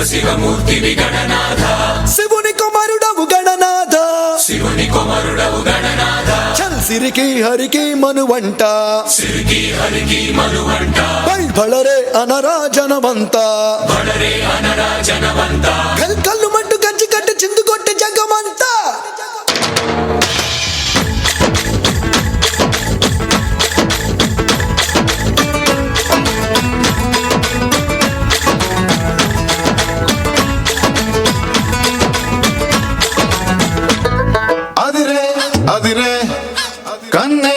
శివమూర్తివి గణనాథ శివుని కుమారుడవు గణనాథ శివుని కుమారుడవు గణనాథ చల్ సిరికి హరికి మనువంట సిరికి హరికి మనువంట బళరే అనరా జనవంత బళరే అనరా జనవంత కల్లు మంటు కంచి కట్టు చిందు కొట్టి జగమంతా అదిరే కన్నే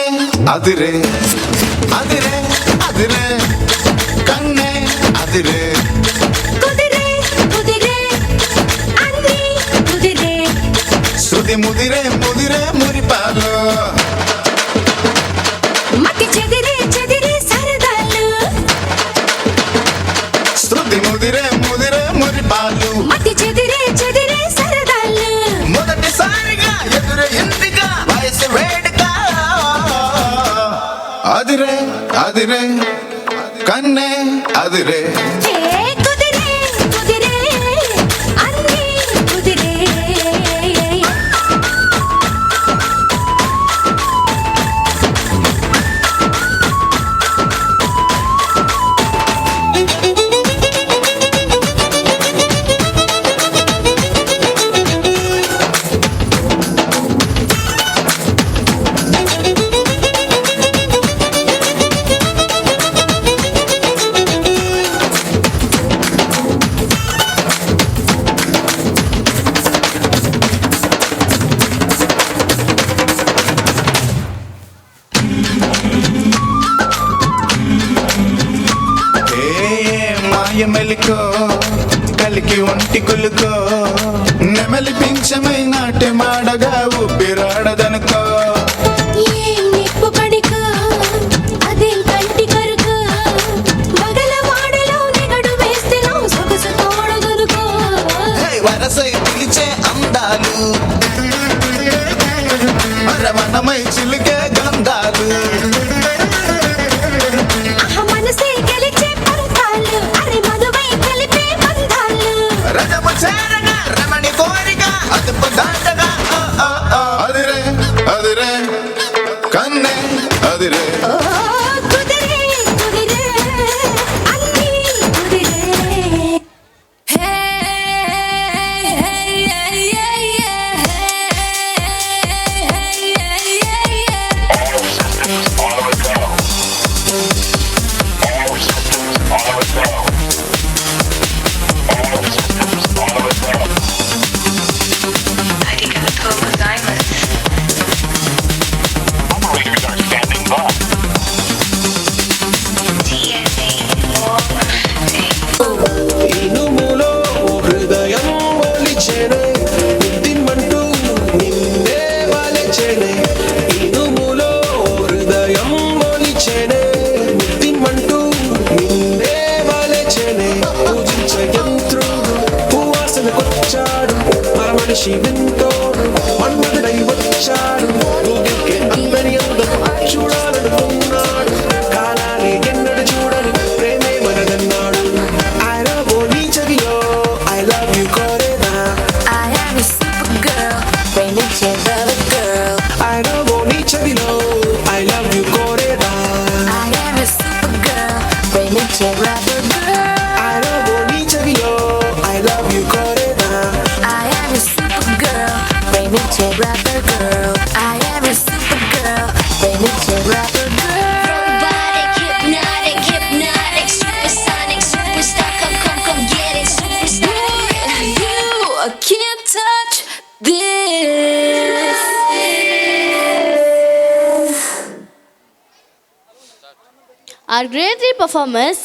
అదిరే అదిరే అదిరే కన్నే అదిరే కుదిరే కుదిరే అన్ని కుదిరే శృతి ముదిరే ముదిరే మురిపాలు మతి చెదిరే చెదిరే సరదాలు శృతి ముదిరే ముదిరే మురిపాలు మతి చెదిరే చెదిరే సరదాలు మొదటిసారిగా ఎదురు ఎంపిక వయసు వేడుక అదిరే అదిరే కన్నే అదిరే ఏ కుదిరే కుదిరే అన్ని కుదిరే మెలికో కలికి ఒంటి కులుకో నెమలి పింఛమై నాట్య మాడగా ఊపిరాడదనుకో ఏం నిప్పు పడికో అదేం కంటి కరుకో బగల వాడలో నిగడు వేస్తేనో సొగసు తోడగలుకో వరసై పిలిచే అందాలు రమణమై చిలికే గంధాలు మనసే గెలిచే పంతాలు అరే మధువై కలిపే బంధాలు రజము చేరగా రమణి కోరిక అదుపు దాటగా అదిరే అదిరే కన్నే అదిరే ఓ కుదిరే కుదిరే అన్ని కుదిరే హే మనిషి వింటోడు మన్మధుడై వచ్చాడు గూగుల్కి అందరి అందం చూడాలనుకున్నాడు కాలాన్ని ఎన్నడు చూడని ప్రేమే మనదన్నాడు I love నీ చదిలో I love you కోరేదా I am a super girl when it's your love girl I love నీ చదిలో I love you కోరేదా I am a super girl when it's your love girl I love నీ చదిలో I love you కోరేదా I am a super girl when it's your rapper girl I am a super girl when it's your rapper girl robotic hypnotic hypnotic supersonic superstar come get it superstar you can't touch this Our grade 3 performers,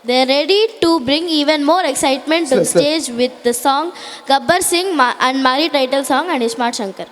they're ready to bring even more excitement to the stage with the song Gabbar Singh and Mari title song and Ismat Shankar.